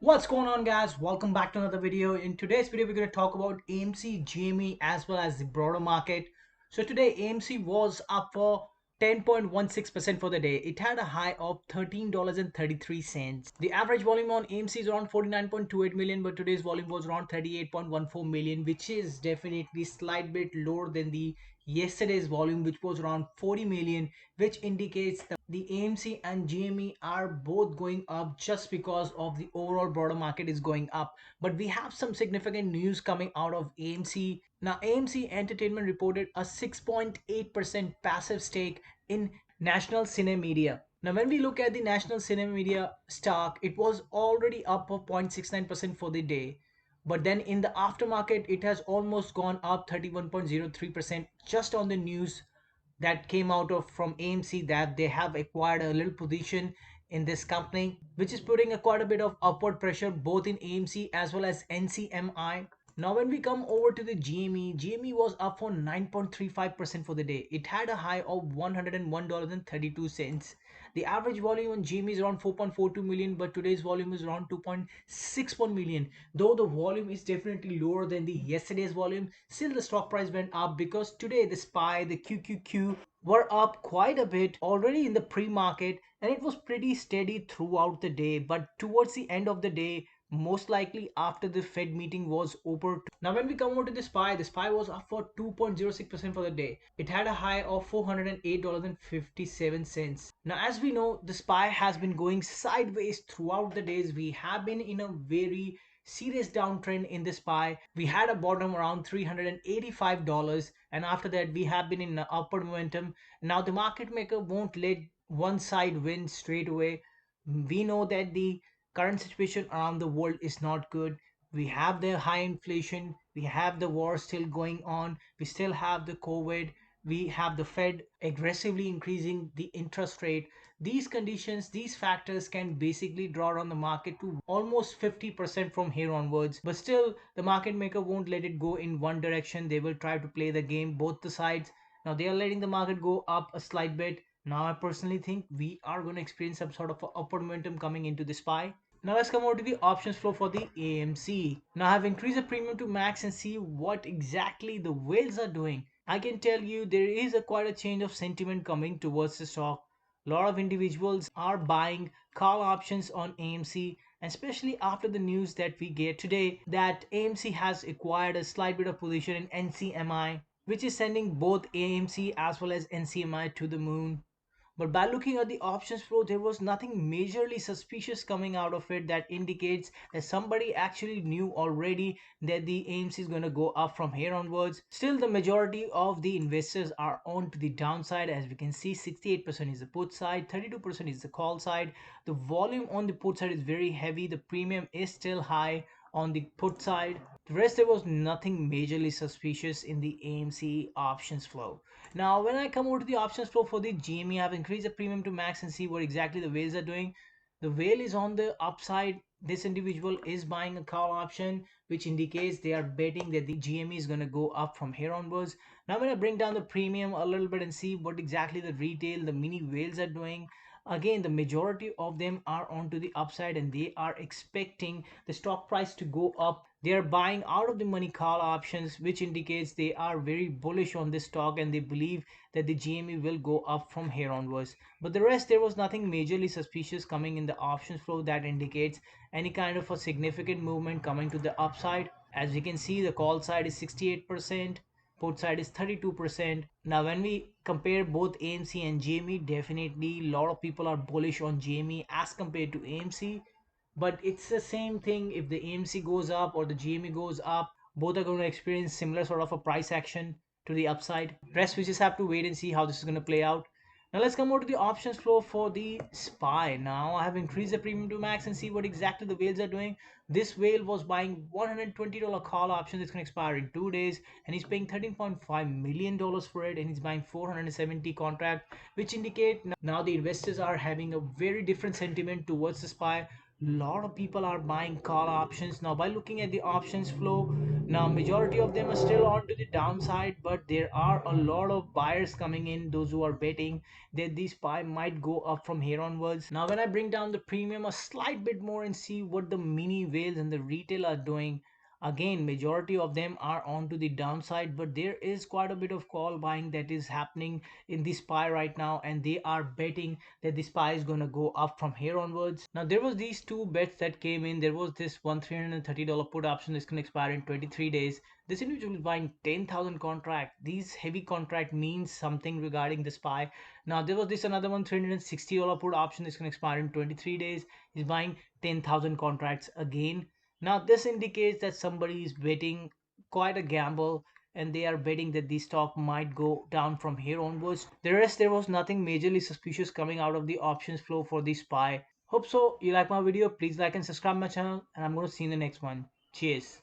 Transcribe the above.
What's going on, guys? Welcome back to another video. In today's video we're going to talk about AMC, GME as well as the broader market. So today AMC was up for 10.16% for the day. It had a high of $13.33. The average volume on AMC is around 49.28 million, but today's volume was around 38.14 million, which is definitely slight bit lower than the yesterday's volume, which was around 40 million, which indicates the AMC and GME are both going up just because of the overall broader market is going up. But we have some significant news coming out of AMC. Now, AMC Entertainment reported a 6.8% passive stake in National Cinemedia. Now, when we look at the National Cinemedia stock, it was already up of 0.69% for the day. But then in the aftermarket, it has almost gone up 31.03% just on the news that came out of from AMC that they have acquired a little position in this company, which is putting a quite a bit of upward pressure both in AMC as well as NCMI. Now, when we come over to the GME, GME was up for 9.35% for the day. It had a high of $101.32. The average volume on GME is around 4.42 million, but today's volume is around 2.61 million. Though the volume is definitely lower than the yesterday's volume, still the stock price went up because today the SPY, the QQQ were up quite a bit already in the pre-market, and it was pretty steady throughout the day. But towards the end of the day, most likely after the Fed meeting was over. Now, when we come over to the SPY was up for 2.06% for the day. It had a high of $408.57. Now, as we know, the SPY has been going sideways throughout the days. We have been in a very serious downtrend in the SPY. We had a bottom around $385, and after that we have been in an upward momentum. Now the market maker won't let one side win straight away. We know that the current situation around the world is not good. We have the high inflation, we have the war still going on, we still have the COVID, we have the Fed aggressively increasing the interest rate. These conditions, these factors can basically draw on the market to almost 50% from here onwards. But still, the market maker won't let it go in one direction. They will try to play the game both the sides. Now they are letting the market go up a slight bit. Now I personally think we are going to experience some sort of upward momentum coming into the SPY. Now let's come over to the options flow for the AMC. Now I've increased the premium to max and see what exactly the whales are doing. I can tell you there is quite a change of sentiment coming towards the stock. A lot of individuals are buying call options on AMC, and especially after the news that we get today that AMC has acquired a slight bit of position in NCMI, which is sending both AMC as well as NCMI to the moon. But by looking at the options flow, there was nothing majorly suspicious coming out of it that indicates that somebody actually knew already that the AMC is going to go up from here onwards. Still, the majority of the investors are on to the downside. As we can see, 68% is the put side, 32% is the call side. The volume on the put side is very heavy. The premium is still high on the put side. The rest, there was nothing majorly suspicious in the AMC options flow. Now, when I come over to the options flow for the GME, I've increased the premium to max and see what exactly the whales are doing. The whale is on the upside. This individual is buying a call option, which indicates they are betting that the GME is going to go up from here onwards. Now, when I bring down the premium a little bit and see what exactly the retail, the mini whales are doing, again the majority of them are onto the upside and they are expecting the stock price to go up. They are buying out of the money call options, which indicates they are very bullish on this stock and they believe that the GME will go up from here onwards. But the rest, there was nothing majorly suspicious coming in the options flow that indicates any kind of a significant movement coming to the upside. As you can see, the call side is 68%, put side is 32%. Now when we compare both AMC and GME, definitely a lot of people are bullish on GME as compared to AMC. But it's the same thing. If the AMC goes up or the GME goes up, both are going to experience similar sort of a price action to the upside. Rest, we just have to wait and see how this is going to play out. Now let's come over to the options flow for the SPY. Now I have increased the premium to max and see what exactly the whales are doing. This whale was buying $120 call option that's going to expire in 2 days, and he's paying $13.5 million for it, and he's buying 470 contract, which indicate now the investors are having a very different sentiment towards the SPY. lot of people are buying call options now. By looking at the options flow now, majority of them are still on to the downside, but there are a lot of buyers coming in, those who are betting that this pie might go up from here onwards. Now when I bring down the premium a slight bit more and see what the mini whales and the retail are doing, again majority of them are on to the downside, but there is quite a bit of call buying that is happening in this pie right now, and they are betting that this pie is going to go up from here onwards. Now there was these two bets that came in. There was this one $330 put option that's going to expire in 23 days. This individual is buying 10,000 contract. These heavy contract means something regarding the spy. Now there was this another one $360 put option that's going to expire in 23 days. He's buying 10,000 contracts again. Now this indicates that somebody is betting quite a gamble, and they are betting that the stock might go down from here onwards. The rest, there was nothing majorly suspicious coming out of the options flow for the SPY. Hope so you like my video. Please like and subscribe my channel, and I'm going to see you in the next one. Cheers.